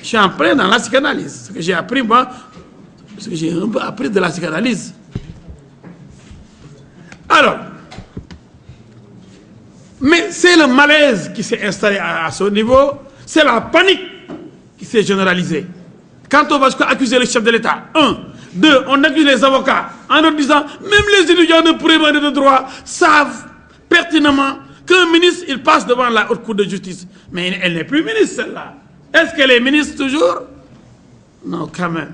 je suis en plein dans la psychanalyse. Ce que j'ai appris, moi, ce que j'ai un peu appris de la psychanalyse. Alors, mais c'est le malaise qui s'est installé à ce niveau, c'est la panique qui s'est généralisée. Quand on va accuser le chef de l'État, 1, 2, on accuse les avocats en leur disant, même les étudiants de première année de droit savent pertinemment qu'un ministre, il passe devant la haute cour de justice. Mais elle n'est plus ministre, celle-là. Est-ce qu'elle est ministre toujours? Non, quand même.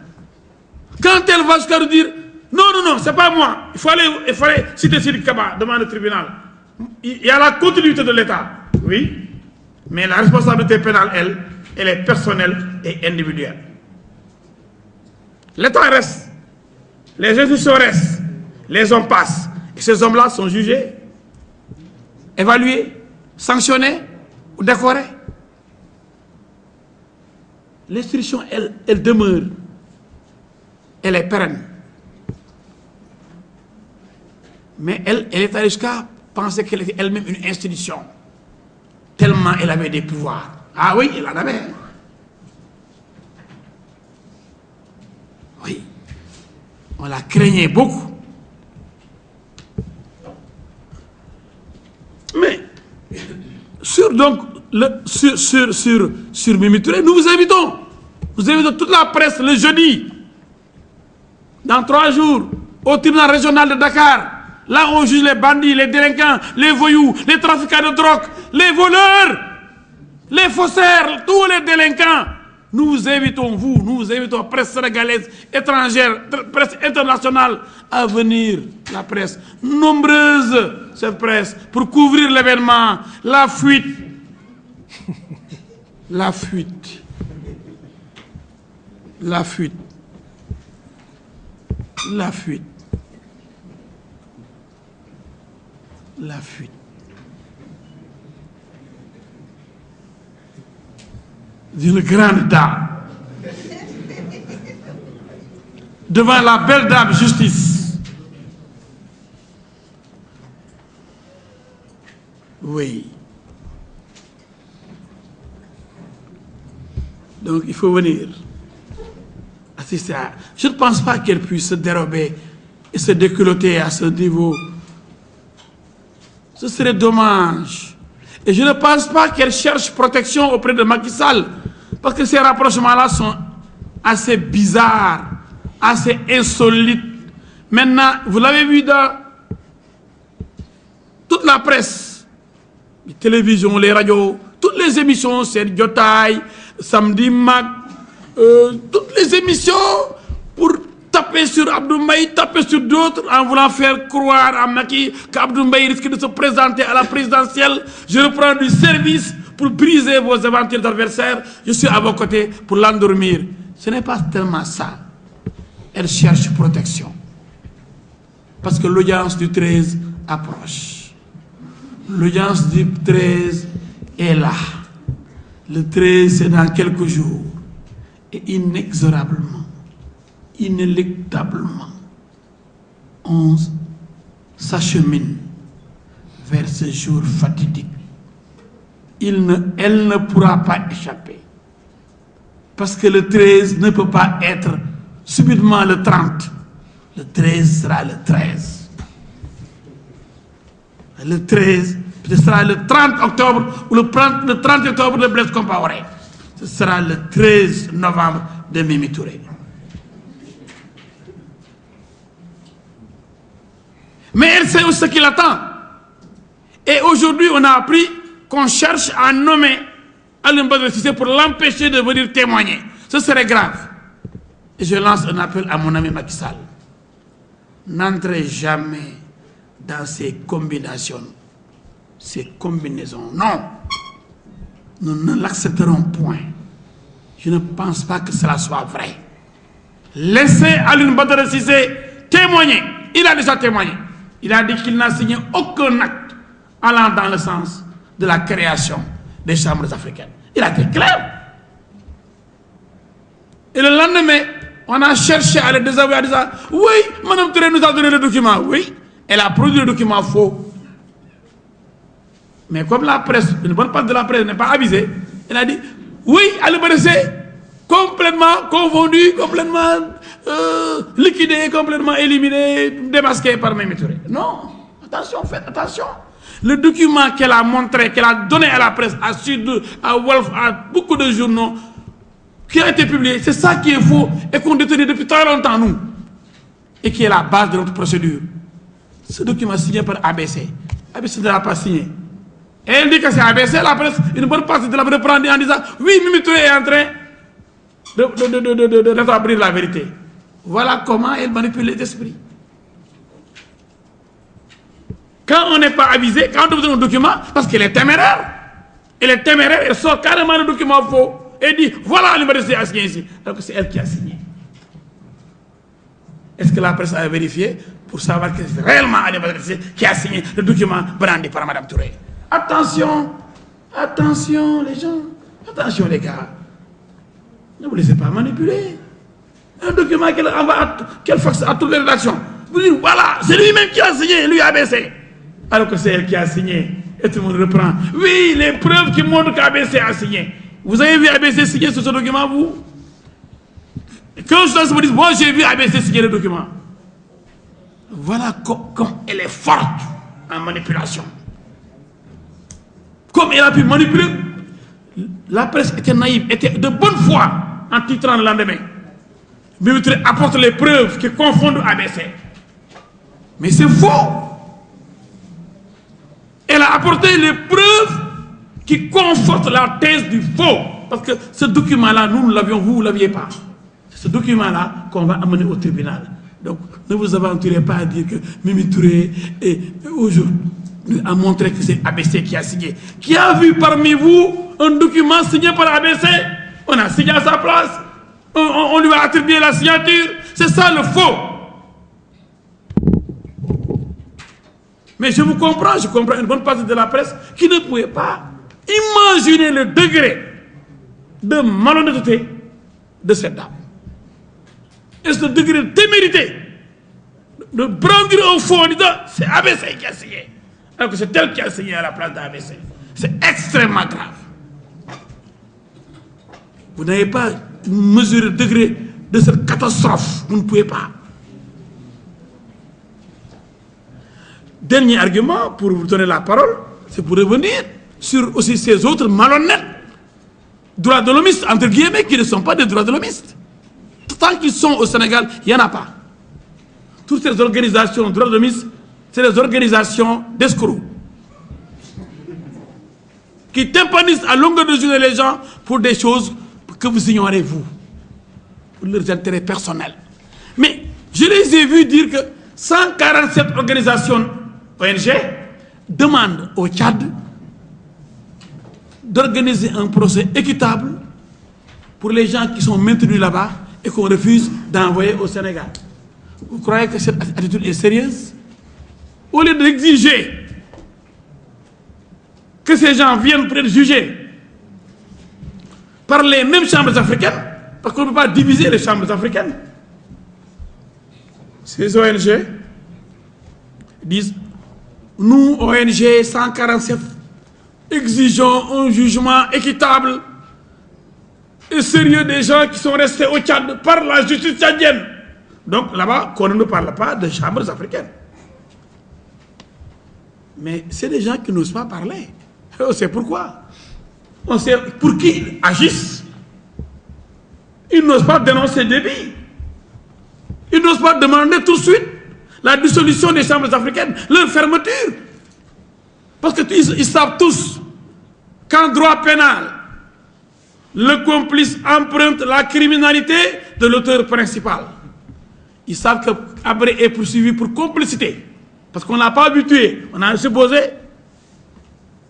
Quand elle va jusqu'à nous dire, non, non, non, c'est pas moi, il fallait citer Sidiki Kaba devant le tribunal. Il y a la continuité de l'État, oui, mais la responsabilité pénale, elle est personnelle et individuelle. L'État reste, les institutions restent, les hommes passent. Et ces hommes-là sont jugés, évalués, sanctionnés ou décorés. L'institution, elle demeure, elle est pérenne. Mais elle est allée jusqu'à penser qu'elle était elle-même une institution, tellement elle avait des pouvoirs. Ah oui, elle en avait. Oui, on la craignait beaucoup. Mais sur Mimi Touré, nous vous invitons. Nous invitons toute la presse le jeudi, dans 3 jours, au tribunal régional de Dakar. Là, on juge les bandits, les délinquants, les voyous, les trafiquants de drogue, les voleurs, les faussaires, tous les délinquants. Nous vous invitons, nous vous invitons, presse sénégalaise, étrangère, presse internationale, à venir, la presse, nombreuse, cette presse, pour couvrir l'événement, la fuite. La fuite. La fuite. La fuite. La fuite. D'une grande dame devant la belle dame justice. Oui. Donc il faut venir assister à... Je ne pense pas qu'elle puisse se dérober et se déculotter à ce niveau. Ce serait dommage. Et je ne pense pas qu'elle cherche protection auprès de Macky Sall, parce que ces rapprochements-là sont assez bizarres, assez insolites. Maintenant, vous l'avez vu dans toute la presse, les télévisions, les radios, toutes les émissions, c'est Jotaay, Samedi Mag, toutes les émissions pour taper sur Abdou Mbaye, taper sur d'autres en voulant faire croire à Macky qu'Abdou Mbaye risque de se présenter à la présidentielle. Je reprends du service pour briser vos éventuels adversaires. Je suis à vos côtés pour l'endormir. Ce n'est pas tellement ça. Elle cherche protection. Parce que l'audience du 13 approche. L'audience du 13 est là. Le 13, c'est dans quelques jours. Et inexorablement, inéluctablement, on s'achemine vers ce jour fatidique. Elle ne pourra pas échapper. Parce que le 13 ne peut pas être subitement le 30. Le 13 sera le 13. Le 13, ce sera le 30 octobre ou le 30 octobre de Blaise Compaoré. Ce sera le 13 novembre de Mimi Touré. Mais elle sait aussi ce qui l'attend. Et aujourd'hui, on a appris qu'on cherche à nommer Alioune Badara Cissé pour l'empêcher de venir témoigner. Ce serait grave. Et je lance un appel à mon ami Macky Sall. N'entrez jamais dans ces combinaisons. Ces combinaisons. Non. Nous ne l'accepterons point. Je ne pense pas que cela soit vrai. Laissez Alioune Badara Cissé témoigner. Il a déjà témoigné. Il a dit qu'il n'a signé aucun acte allant dans le sens de la création des chambres africaines. Il a été clair. Et le lendemain, on a cherché à le désavouer en disant « Oui, Mme Touré nous a donné le document. » Oui, elle a produit le document faux. Mais comme la presse, une bonne partie de la presse n'est pas avisée, elle a dit « Oui, Alioune Badara Cissé complètement confondu, complètement liquidé, complètement éliminé, démasqué par Mimi Touré. Non, attention, faites attention. Le document qu'elle a montré, qu'elle a donné à la presse, à Sud, à Wolf, à beaucoup de journaux, qui a été publié, c'est ça qui est faux et qu'on détenait depuis très longtemps, nous. Et qui est la base de notre procédure. Ce document signé par ABC. ABC ne l'a pas signé. Et elle dit que c'est ABC, la presse, une bonne partie de la presse prend en disant oui, Mimi Touré est en train de rétablir la vérité. Voilà comment elle manipule les esprits. Quand on n'est pas avisé, quand on donne un document, parce qu'elle est téméraire, elle sort carrément le document faux et dit voilà l'université a signé ici. Alors que c'est elle qui a signé. Est-ce que la presse a vérifié pour savoir que c'est réellement l'université qui a signé le document brandi par Mme Touré? Attention, attention les gens, attention les gars. Ne vous laissez pas manipuler. Un document qu'elle faxe à toutes les rédactions. Vous dites voilà, c'est lui-même qui a signé, lui ABC. Alors que c'est elle qui a signé. Et tout le monde reprend. Oui, les preuves qui montrent qu'ABC a signé. Vous avez vu ABC signer sur ce document, vous? Quand je vous dis, moi j'ai vu ABC signer le document. Voilà comme elle est forte en manipulation. Comme elle a pu manipuler, la presse était naïve, était de bonne foi en titrant le lendemain. Mimi Touré apporte les preuves qui confondent ABC. Mais c'est faux. Elle a apporté les preuves qui confortent la thèse du faux. Parce que ce document-là, nous l'avions, vous ne l'aviez pas. C'est ce document-là qu'on va amener au tribunal. Donc, ne vous aventurez pas à dire que Mimi Touré aujourd'hui a montré que c'est ABC qui a signé. Qui a vu parmi vous un document signé par ABC? On a signé à sa place. On lui a attribué la signature. C'est ça le faux. Mais je vous comprends, je comprends une bonne partie de la presse qui ne pouvait pas imaginer le degré de malhonnêteté de cette dame. Et ce degré de témérité de brandir un faux en disant c'est ABC qui a signé. Alors que c'est elle qui a signé à la place d'ABC. C'est extrêmement grave. Vous n'avez pas mesuré le degré de cette catastrophe. Vous ne pouvez pas. Dernier argument pour vous donner la parole, c'est pour revenir sur aussi ces autres malhonnêtes droits de l'hommiste, entre guillemets, qui ne sont pas des droits de l'hommiste. Tant qu'ils sont au Sénégal, il n'y en a pas. Toutes ces organisations droits de l'hommiste, c'est des organisations d'escrocs qui tympanisent à longueur de journée les gens pour des choses que vous ignorez, vous, pour leurs intérêts personnels. Mais je les ai vus dire que 147 organisations ONG demandent au Tchad d'organiser un procès équitable pour les gens qui sont maintenus là-bas et qu'on refuse d'envoyer au Sénégal. Vous croyez que cette attitude est sérieuse? Au lieu d'exiger que ces gens viennent pour être jugés par les mêmes chambres africaines, parce qu'on ne peut pas diviser les chambres africaines, ces ONG disent nous, ONG 147, exigeons un jugement équitable et sérieux des gens qui sont restés au Tchad par la justice tchadienne. Donc là-bas, qu'on ne parle pas de chambres africaines. Mais c'est des gens qui n'osent pas parler. On sait pourquoi. On sait pour qui ils agissent. Ils n'osent pas dénoncer Déby. Ils n'osent pas demander tout de suite la dissolution des chambres africaines, leur fermeture. Parce qu'ils savent tous qu'en droit pénal, le complice emprunte la criminalité de l'auteur principal. Ils savent qu'Abré est poursuivi pour complicité. Parce qu'on n'a pas habitué, on a supposé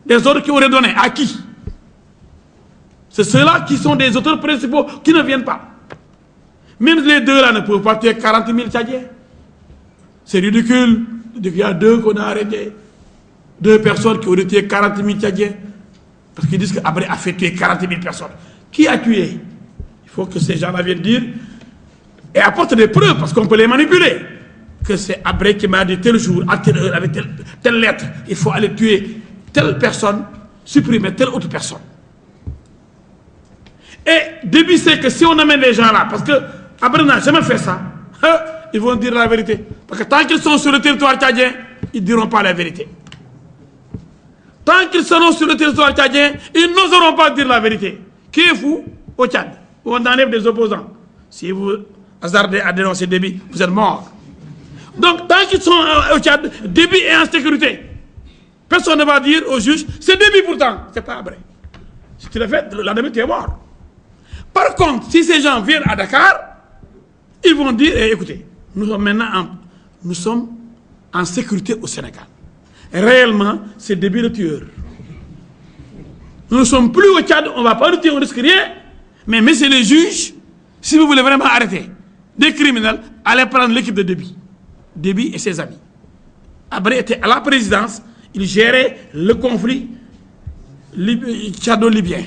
des ordres qui auraient donné. À qui? C'est ceux-là qui sont des auteurs principaux qui ne viennent pas. Même les deux là ne peuvent pas tuer 40 000 Tchadiens. C'est ridicule. Il y a deux qu'on a arrêtés. Deux personnes qui auraient tué 40 000 Tchadiens. Parce qu'ils disent qu'Abré a fait tuer 40 000 personnes. Qui a tué? Il faut que ces gens-là viennent dire et apportent des preuves parce qu'on peut les manipuler. Que c'est Abré qui m'a dit tel jour, à telle heure, avec telle lettre, il faut aller tuer telle personne, supprimer telle autre personne. Et Et Déby sait que si on amène les gens là, parce que Habré n'a jamais fait ça, ils vont dire la vérité. Parce que tant qu'ils sont sur le territoire tchadien, ils ne diront pas la vérité. Tant qu'ils seront sur le territoire tchadien, ils n'oseront pas dire la vérité. Qui est fou au Tchad, où on enlève des opposants. Si vous hasardez à dénoncer Déby, vous êtes mort. Donc, tant qu'ils sont au Tchad, Déby est en sécurité. Personne ne va dire au juge, c'est Déby pourtant, c'est pas Habré. Si tu l'as fait, la demi, tu es mort. Par contre, si ces gens viennent à Dakar, ils vont dire, écoutez, nous sommes maintenant en sécurité au Sénégal. Réellement, c'est Déby le tueur. Nous ne sommes plus au Tchad, on ne va pas nous tuer, on ne risque rien. Mais messieurs les juges, si vous voulez vraiment arrêter des criminels, allez prendre l'équipe de Déby. Déby et ses amis. Habré était à la présidence, il gérait le conflit tchado-libyen.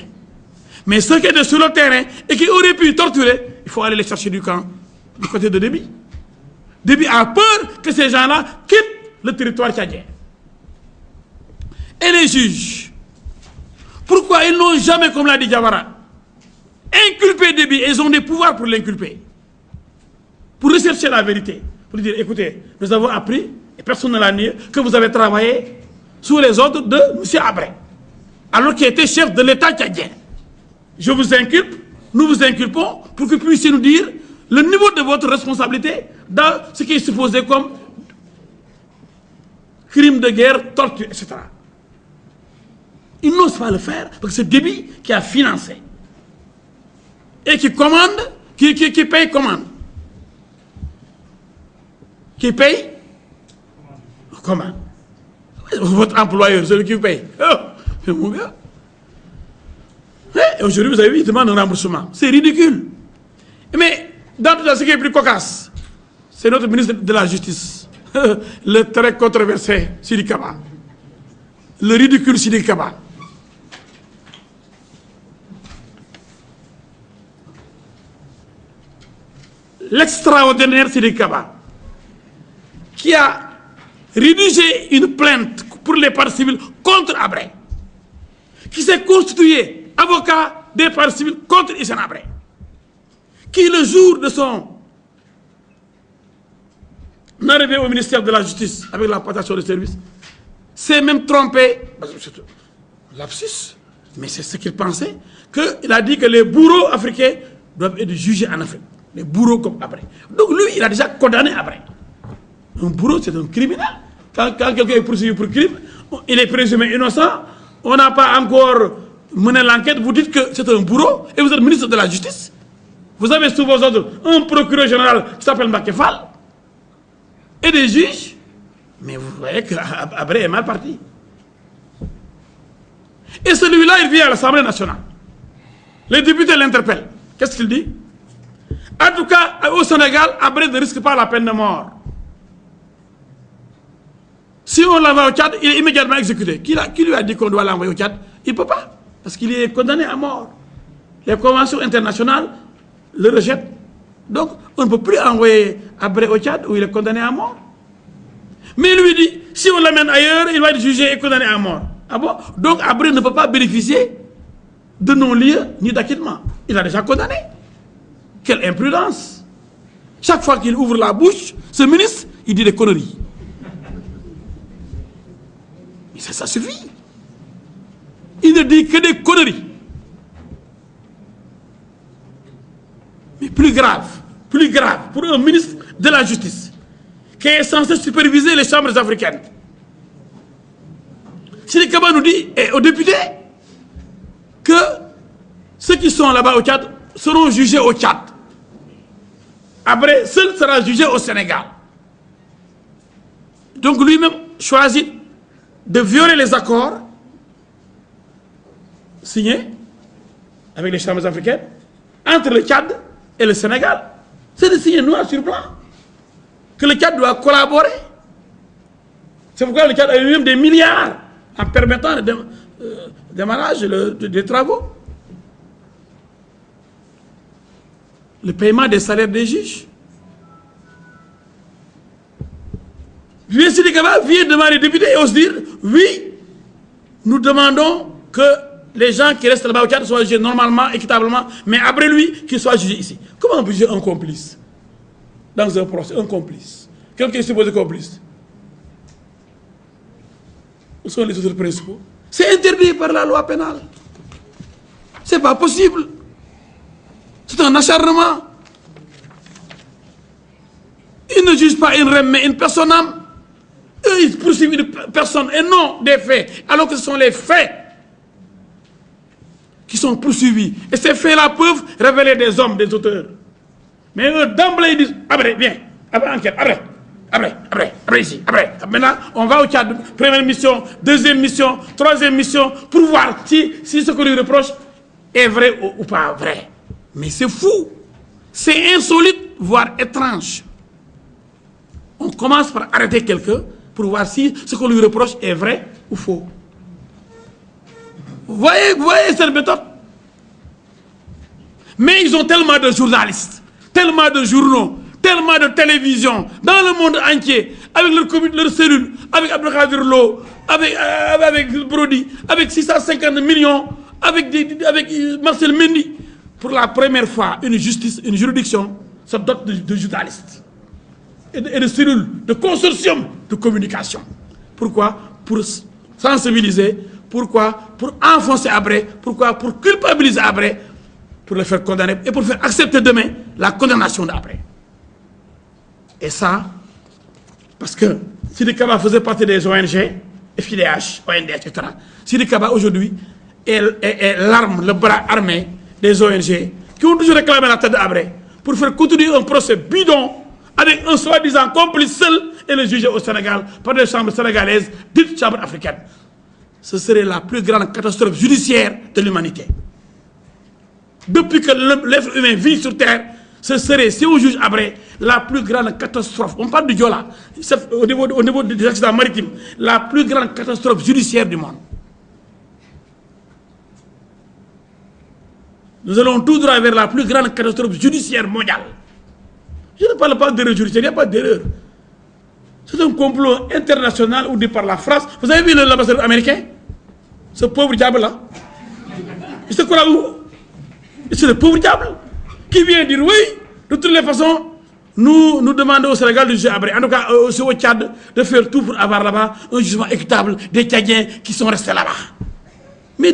Mais ceux qui étaient sur le terrain et qui auraient pu torturer, il faut aller les chercher du côté de Déby. Déby a peur que ces gens-là quittent le territoire tchadien. Et les juges, pourquoi ils n'ont jamais, comme l'a dit Diawara, inculpé Déby, et ils ont des pouvoirs pour l'inculper, pour rechercher la vérité, pour dire, écoutez, nous avons appris, et personne ne l'a nié, que vous avez travaillé sous les ordres de M. Habré, alors qu'il était chef de l'État tchadien. Je vous inculpe, nous vous inculpons, pour que vous puissiez nous dire le niveau de votre responsabilité dans ce qui est supposé comme crime de guerre, torture, etc. Ils n'osent pas le faire, parce que c'est Déby qui a financé. Et qui commande, qui paye commande. Qui paye commande. Votre employeur, celui qui vous paye. Oh, c'est mon gars. Et aujourd'hui, vous avez vu, il demande un remboursement. C'est ridicule. Mais, dans tout ce qui est plus cocasse, c'est notre ministre de la Justice, le très controversé Sidi Kaba. Le ridicule Sidi Kaba. L'extraordinaire Sidi Kaba, qui a rédigé une plainte pour les parties civiles contre Habré, qui s'est constitué avocat des parties civiles contre Hissène Habré, qui le jour de son arrivée au ministère de la Justice avec la passation de service s'est même trompé, lapsus, mais c'est ce qu'il pensait, qu'il a dit que les bourreaux africains doivent être jugés en Afrique. Les bourreaux comme Habré. Donc lui, il a déjà condamné Habré. Un bourreau, c'est un criminel. Quand quelqu'un est poursuivi pour crime, il est présumé innocent, on n'a pas encore mené l'enquête, vous dites que c'est un bourreau, et vous êtes ministre de la Justice. Vous avez sous vos ordres un procureur général qui s'appelle Mbacké Fall, et des juges. Mais vous voyez que Habré est mal parti. Et celui-là, il vient à l'Assemblée nationale. Les députés l'interpellent. Qu'est-ce qu'il dit? En tout cas, au Sénégal, Habré ne risque pas la peine de mort. Si on l'envoie au Tchad, il est immédiatement exécuté. Qui lui a dit qu'on doit l'envoyer au Tchad? Il ne peut pas, parce qu'il est condamné à mort. Les conventions internationales le rejettent. Donc, on ne peut plus envoyer Habré au Tchad où il est condamné à mort. Mais il lui dit, si on l'amène ailleurs, il va être jugé et condamné à mort. Ah bon? Donc, Habré ne peut pas bénéficier de non-lieu ni d'acquittement. Il a déjà condamné. Quelle imprudence! Chaque fois qu'il ouvre la bouche, ce ministre, il dit des conneries. Mais ça suffit. Il ne dit que des conneries. Mais plus grave, pour un ministre de la Justice, qui est censé superviser les chambres africaines. Sidi Kaba nous dit, et aux députés, que ceux qui sont là-bas au Tchad seront jugés au Tchad. Habré seul sera jugé au Sénégal. Donc lui-même choisit de violer les accords signés avec les chambres africaines entre le Tchad et le Sénégal. C'est de signer noir sur blanc que le Tchad doit collaborer. C'est pourquoi le Tchad a eu même des milliards en permettant le démarrage des travaux. Le paiement des salaires des juges. Sidi Kaba vient devant les députés et ose dire, oui, nous demandons que les gens qui restent là-bas au Tchad soient jugés normalement, équitablement, mais après lui, qu'ils soient jugés ici. Comment on peut juger un complice dans un procès? Un complice. Quelqu'un est supposé complice. Où sont les autres principaux? C'est interdit par la loi pénale. C'est pas possible. C'est un acharnement. Ils ne jugent pas une reine, mais une personne âme. Eux, ils poursuivent une personne et non des faits, alors que ce sont les faits qui sont poursuivis. Et ces faits-là peuvent révéler des hommes, des auteurs. Mais eux, d'emblée, ils disent, après, viens, après enquête, après ici, après. Maintenant, on va au Tchad, première mission, deuxième mission, troisième mission, pour voir si ce qu'on lui reproche est vrai ou pas vrai. Mais c'est fou, c'est insolite, voire étrange. On commence par arrêter quelqu'un pour voir si ce qu'on lui reproche est vrai ou faux. Vous voyez cette méthode? Mais ils ont tellement de journalistes, tellement de journaux, tellement de télévision dans le monde entier, avec leur cellule, avec Abdelkader Lo, avec Brody, avec 650 millions, avec Marcel Mendy. Pour la première fois, une juridiction se dote de journalistes et de cellules, de consortiums de communication. Pourquoi? Pour sensibiliser. Pourquoi? Pour enfoncer après. Pourquoi? Pour culpabiliser après. Pour le faire condamner et pour faire accepter demain la condamnation d'après. Et ça, parce que Sidi Kaba faisait partie des ONG, FIDH, OND, etc. Sidi Kaba aujourd'hui est l'arme, le bras armé des ONG qui ont toujours réclamé la tête d'Abré pour faire continuer un procès bidon avec un soi-disant complice seul et le juger au Sénégal par des chambres sénégalaises, dites chambres africaines. Ce serait la plus grande catastrophe judiciaire de l'humanité. Depuis que l'être humain vit sur Terre, ce serait, si on juge Abré, la plus grande catastrophe. On parle du Diola, au niveau des accidents maritimes, la plus grande catastrophe judiciaire du monde. Nous allons tout droit vers la plus grande catastrophe judiciaire mondiale. Je ne parle pas d'erreur judiciaire, il n'y a pas d'erreur. C'est un complot international ou dit par la France. Vous avez vu l'ambassadeur américain? Ce pauvre diable-là. Il se croit où? C'est le pauvre diable qui vient dire oui, de toutes les façons, nous demandons au Sénégal de juger Abré. En tout cas, aussi au Tchad, de faire tout pour avoir là-bas un jugement équitable des Tchadiens qui sont restés là-bas. Mais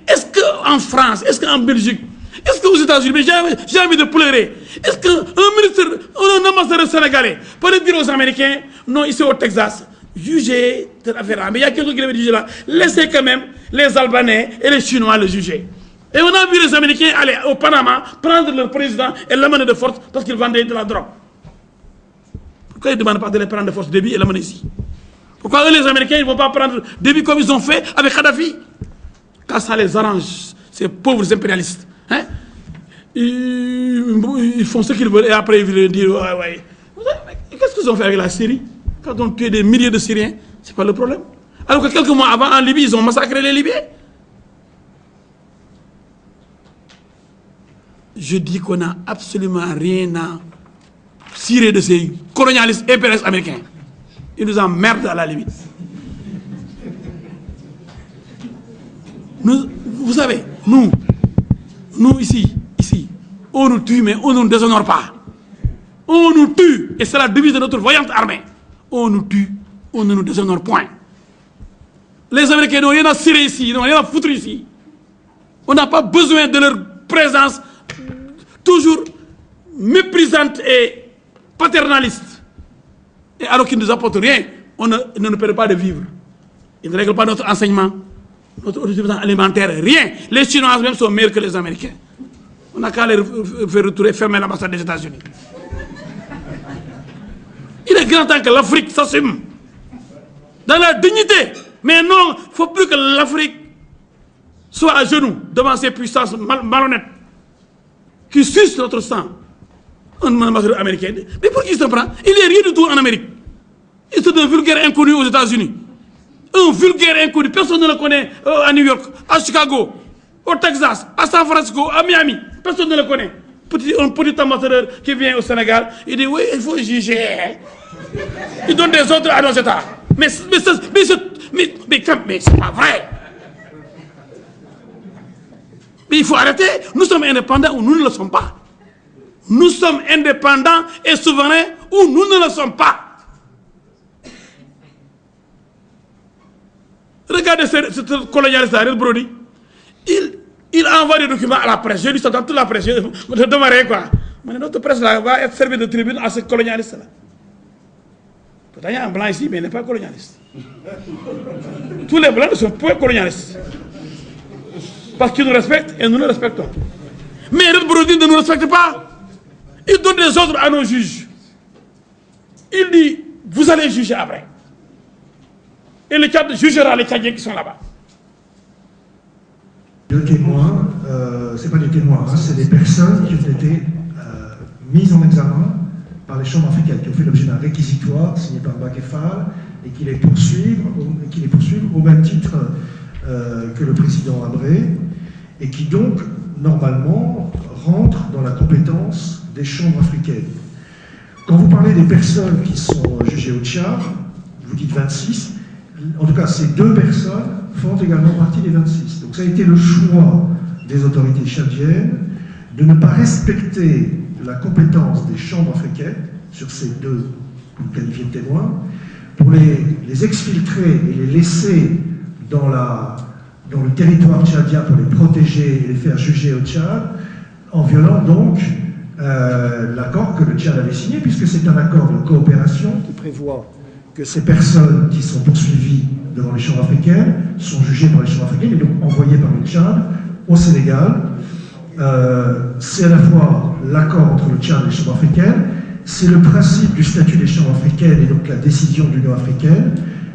est-ce qu'en France, est-ce qu'en Belgique, est-ce qu'aux États-Unis, mais j'ai envie de pleurer, est-ce qu'un ministre, un ambassadeur sénégalais peut dire aux Américains, non, ici au Texas, jugez cette affaire-là. Mais il y a quelqu'un qui avait dit là, laissez quand même les Albanais et les Chinois le juger. Et on a vu les Américains aller au Panama, prendre leur président et l'amener de force parce qu'ils vendaient de la drogue. Pourquoi ils ne demandent pas de les prendre de force Déby et l'amener ici? Pourquoi eux, les Américains, ils ne vont pas prendre Déby comme ils ont fait avec Kadhafi? Quand ça les arrange, ces pauvres impérialistes, hein? Ils font ce qu'ils veulent et après ils veulent dire ouais. Qu'est-ce qu'ils ont fait avec la Syrie? Quand on tue des milliers de Syriens, c'est pas le problème. Alors que quelques mois avant, en Libye, ils ont massacré les Libyens. Je dis qu'on n'a absolument rien à cirer de ces colonialistes impérialistes américains. Ils nous emmerdent à la limite. Vous savez, nous ici, on nous tue, mais on ne nous déshonore pas. On nous tue, et c'est la devise de notre voyante armée. On nous tue, on ne nous déshonore point. Les Américains n'ont rien à cirer ici, ils n'ont rien à foutre ici. On n'a pas besoin de leur présence toujours méprisante et paternaliste. Et alors qu'ils ne nous apportent rien, on ne nous permet pas de vivre. Ils ne règlent pas notre enseignement, notre autosuffisance alimentaire, rien. Les Chinois même sont meilleurs que les Américains. On n'a qu'à les faire retourner, fermer l'ambassade des États-Unis. Il est grand temps que l'Afrique s'assume dans la dignité. Mais non, il ne faut plus que l'Afrique soit à genoux devant ces puissances malhonnêtes qui sucent notre sang. Un ambassadeur américain. Mais pour qui il se prend? Il n'est rien du tout en Amérique. Il est un vulgaire inconnu aux États-Unis. Un vulgaire inconnu. Personne ne le connaît à New York, à Chicago, au Texas, à San Francisco, à Miami. Personne ne le connaît. Un petit ambassadeur qui vient au Sénégal, il dit oui, il faut juger. Il donne des ordres à nos États. Mais c'est pas vrai. Mais il faut arrêter. Nous sommes indépendants ou nous ne le sommes pas. Nous sommes indépendants et souverains ou nous ne le sommes pas. Regardez ce colonialiste Ariel Brody. Il envoie des documents à la presse. J'ai lu ça dans toute la presse. Je me demandais quoi. Mais notre presse là, va être servie de tribune à ce colonialiste-là. Pourtant, il y a un blanc ici, mais il n'est pas colonialiste. Tous les blancs ne sont pas colonialistes. Parce qu'ils nous respectent et nous le respectons. Mais Ariel Brody ne nous respecte pas. Il donne des ordres à nos juges. Il dit, vous allez juger après. Et le Tchad jugera les Tchadiens qui sont là-bas. Deux témoins, c'est pas des témoins, hein, c'est des personnes qui ont été mises en examen par les chambres africaines, qui ont fait l'objet d'un réquisitoire signé par Bakefal et qui les poursuivent au même titre que le président Abré, et qui donc, normalement, rentrent dans la compétence des chambres africaines. Quand vous parlez des personnes qui sont jugées au Tchad, vous dites 26, en tout cas, ces deux personnes font également partie des 26. Donc ça a été le choix des autorités tchadiennes de ne pas respecter la compétence des chambres africaines sur ces deux qualifiés de témoins, pour les exfiltrer et les laisser dans le territoire tchadien pour les protéger et les faire juger au Tchad, en violant donc l'accord que le Tchad avait signé, puisque c'est un accord de coopération qui prévoit que ces personnes qui sont poursuivies devant les chambres africaines sont jugées par les chambres africaines et donc envoyées par le Tchad au Sénégal. C'est à la fois l'accord entre le Tchad et les chambres africaines, c'est le principe du statut des chambres africaines et donc la décision de l'Union africaine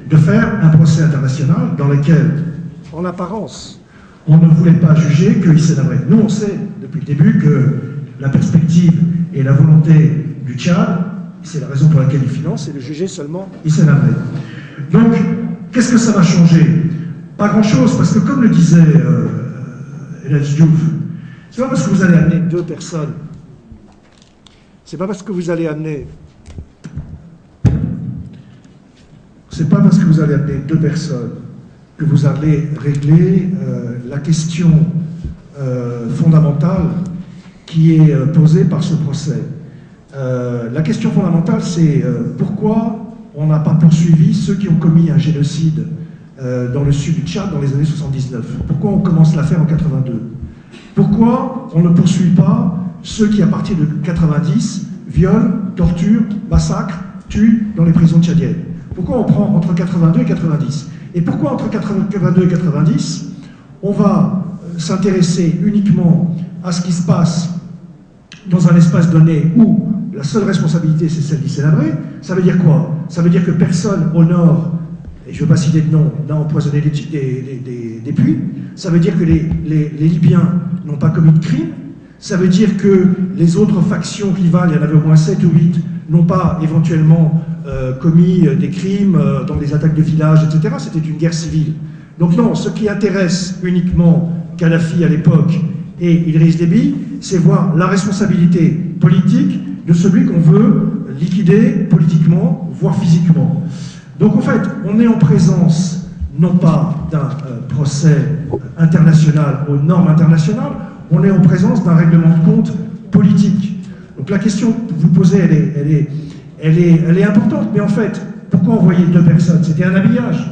de faire un procès international dans lequel, en apparence, on ne voulait pas juger que Hissène Habré. Nous, on sait depuis le début que la perspective et la volonté du Tchad, c'est la raison pour laquelle il finance, c'est de juger seulement Hissène Habré. Donc, qu'est-ce que ça va changer? Pas grand-chose, parce que comme le disait Elhadj Diouf, c'est pas parce que vous allez amener deux personnes, c'est pas parce que vous allez amener deux personnes que vous allez régler la question fondamentale qui est posée par ce procès. La question fondamentale, c'est pourquoi on n'a pas poursuivi ceux qui ont commis un génocide dans le sud du Tchad dans les années 79? Pourquoi on commence l'affaire en 82? Pourquoi on ne poursuit pas ceux qui, à partir de 90, violent, torturent, massacrent, tuent dans les prisons tchadiennes? Pourquoi on prend entre 82 et 90? Et pourquoi entre 82 et 90, on va s'intéresser uniquement à ce qui se passe dans un espace donné où la seule responsabilité, c'est celle d'Hissène Habré? Ça veut dire quoi? Ça veut dire que personne au nord, et je ne veux pas citer de nom, n'a empoisonné des puits. Ça veut dire que les Libyens n'ont pas commis de crime. Ça veut dire que les autres factions rivales, il y en avait au moins 7 ou 8, n'ont pas éventuellement commis des crimes dans des attaques de villages, etc. C'était une guerre civile. Donc non, ce qui intéresse uniquement Kadhafi à l'époque et Idriss Déby, c'est voir la responsabilité politique de celui qu'on veut liquider politiquement, voire physiquement. Donc en fait, on est en présence non pas d'un procès international aux normes internationales, on est en présence d'un règlement de compte politique. Donc la question que vous posez, elle est importante, mais en fait, pourquoi envoyer deux personnes? C'était un habillage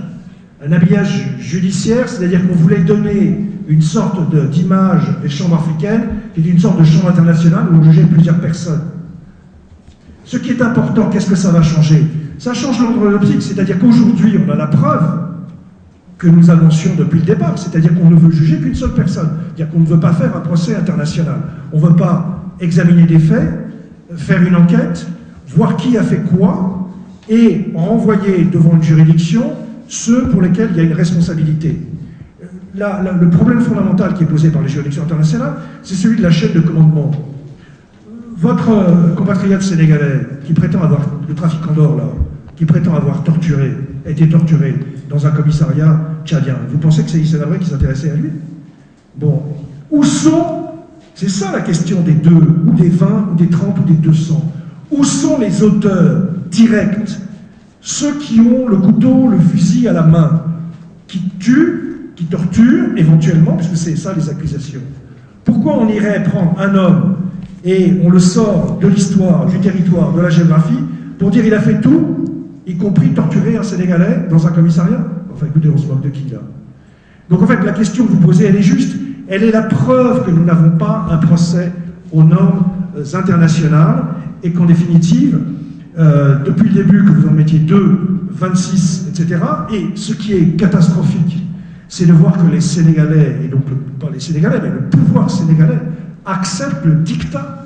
judiciaire, c'est-à-dire qu'on voulait donner une sorte d'image des chambres africaines, qui est une sorte de chambre internationale où on jugeait plusieurs personnes. Ce qui est important, qu'est-ce que ça va changer? Ça change l'ordre de l'optique, c'est-à-dire qu'aujourd'hui, on a la preuve que nous annoncions depuis le départ, c'est-à-dire qu'on ne veut juger qu'une seule personne, c'est-à-dire qu'on ne veut pas faire un procès international. On ne veut pas examiner des faits, faire une enquête, voir qui a fait quoi, et renvoyer devant une juridiction ceux pour lesquels il y a une responsabilité. Le problème fondamental qui est posé par les juridictions internationales, c'est celui de la chaîne de commandement. Votre compatriote sénégalais qui prétend avoir, le trafiquant d'or là, qui prétend avoir été torturé dans un commissariat tchadien, vous pensez que c'est Hissène Habré qui s'intéressait à lui? Bon, où sont, c'est ça la question des 2, ou des 20, ou des 30, ou des 200, où sont les auteurs directs, ceux qui ont le couteau, le fusil à la main, qui tuent, qui torturent éventuellement, puisque c'est ça les accusations, Pourquoi on irait prendre un homme et on le sort de l'histoire, du territoire, de la géographie, pour dire il a fait tout, y compris torturer un Sénégalais dans un commissariat? Enfin écoutez, on se moque de qui là? Donc en fait, la question que vous posez, elle est juste. Elle est la preuve que nous n'avons pas un procès aux normes internationales et qu'en définitive, depuis le début, que vous en mettiez 2, 26, etc. Et ce qui est catastrophique, c'est de voir que les Sénégalais, et donc pas les Sénégalais, mais le pouvoir sénégalais, accepte le dictat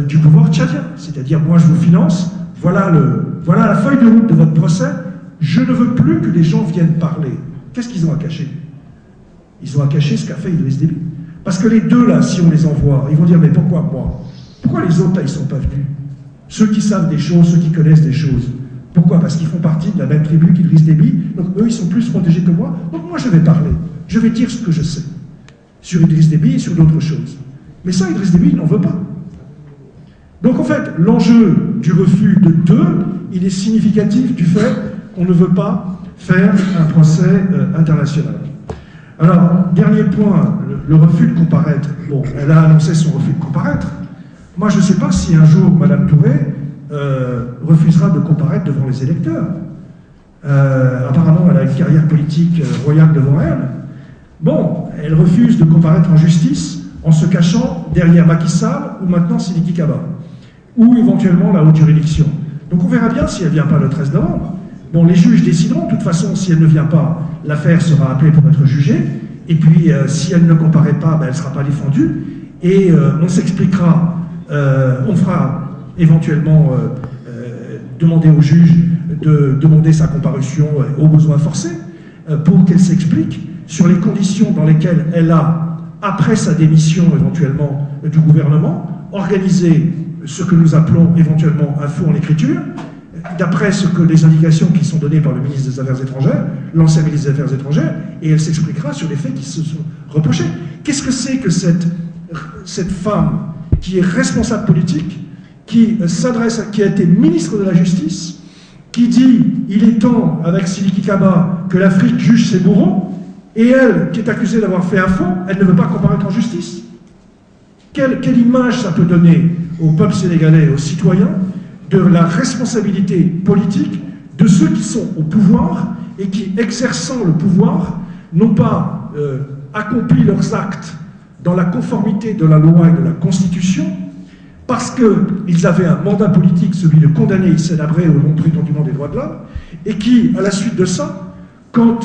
du pouvoir tchadien. C'est-à-dire, moi je vous finance, voilà la feuille de route de votre procès, je ne veux plus que les gens viennent parler. Qu'est-ce qu'ils ont à cacher? Ils ont à cacher ce qu'a fait Idriss Déby. Parce que les deux là, si on les envoie, ils vont dire, mais pourquoi moi? Pourquoi les autres là, ils ne sont pas venus? Ceux qui savent des choses, ceux qui connaissent des choses. Pourquoi? Parce qu'ils font partie de la même tribu qu'Idriss Déby, donc eux, ils sont plus protégés que moi, donc moi je vais parler, je vais dire ce que je sais, sur Idriss Déby et sur d'autres choses. Mais ça, Idriss Déby, il n'en veut pas. Donc en fait, l'enjeu du refus de 2, il est significatif du fait qu'on ne veut pas faire un procès international. Alors, dernier point, le refus de comparaître. Bon, elle a annoncé son refus de comparaître. Moi, je ne sais pas si un jour, Mme Touré refusera de comparaître devant les électeurs. Apparemment, elle a une carrière politique royale devant elle. Bon, elle refuse de comparaître en justice en se cachant derrière Macky Sall ou maintenant Sidiki Kaba, ou éventuellement la haute juridiction. Donc on verra bien si elle ne vient pas le 13 novembre. Bon, les juges décideront. De toute façon, si elle ne vient pas, l'affaire sera appelée pour être jugée. Et puis, si elle ne comparaît pas, ben, elle ne sera pas défendue. Et on s'expliquera, on fera éventuellement demander au juge de demander sa comparution au besoin forcé pour qu'elle s'explique sur les conditions dans lesquelles elle a, après sa démission éventuellement du gouvernement, organisé ce que nous appelons éventuellement un faux en écriture, d'après ce que les indications qui sont données par le ministre des Affaires étrangères, l'ancien ministre des Affaires étrangères, et elle s'expliquera sur les faits qui se sont reprochés. Qu'est-ce que c'est que cette femme qui est responsable politique, qui a été ministre de la Justice, qui dit « il est temps, avec Sidiki Kaba, que l'Afrique juge ses bourreaux », et elle, qui est accusée d'avoir fait un faux, elle ne veut pas comparaître en justice? Quelle image ça peut donner au peuple sénégalais, aux citoyens, de la responsabilité politique de ceux qui sont au pouvoir et qui, exerçant le pouvoir, n'ont pas accompli leurs actes dans la conformité de la loi et de la Constitution, parce qu'ils avaient un mandat politique, celui de condamner Hissène Habré au nom prétendument des droits de l'homme, et qui, à la suite de ça, quand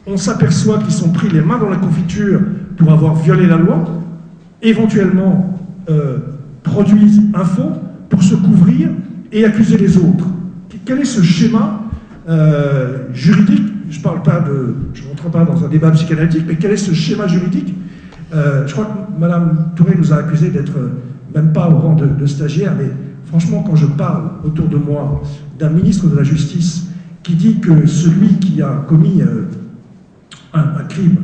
on s'aperçoit qu'ils sont pris les mains dans la confiture pour avoir violé la loi, éventuellement produisent un faux pour se couvrir et accuser les autres. Quel est ce schéma juridique? Je ne rentre pas dans un débat psychanalytique, mais quel est ce schéma juridique? Je crois que Mme Touré nous a accusés d'être même pas au rang de stagiaire, mais franchement, quand je parle autour de moi d'un ministre de la Justice qui dit que celui qui a commis un crime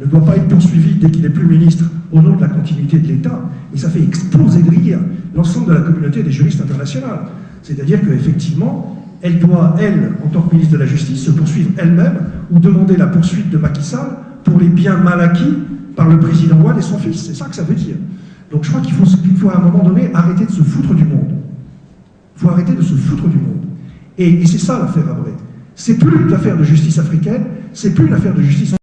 ne doit pas être poursuivi dès qu'il n'est plus ministre au nom de la continuité de l'État, et ça fait exploser de rire l'ensemble de la communauté des juristes internationales. C'est-à-dire qu'effectivement, elle doit, elle, en tant que ministre de la Justice, se poursuivre elle-même ou demander la poursuite de Macky Sall pour les biens mal acquis par le président Wade et son fils. C'est ça que ça veut dire. Donc je crois qu'il faut à un moment donné arrêter de se foutre du monde. Il faut arrêter de se foutre du monde. Et c'est ça l'affaire Habré. C'est plus une affaire de justice africaine, c'est plus une affaire de justice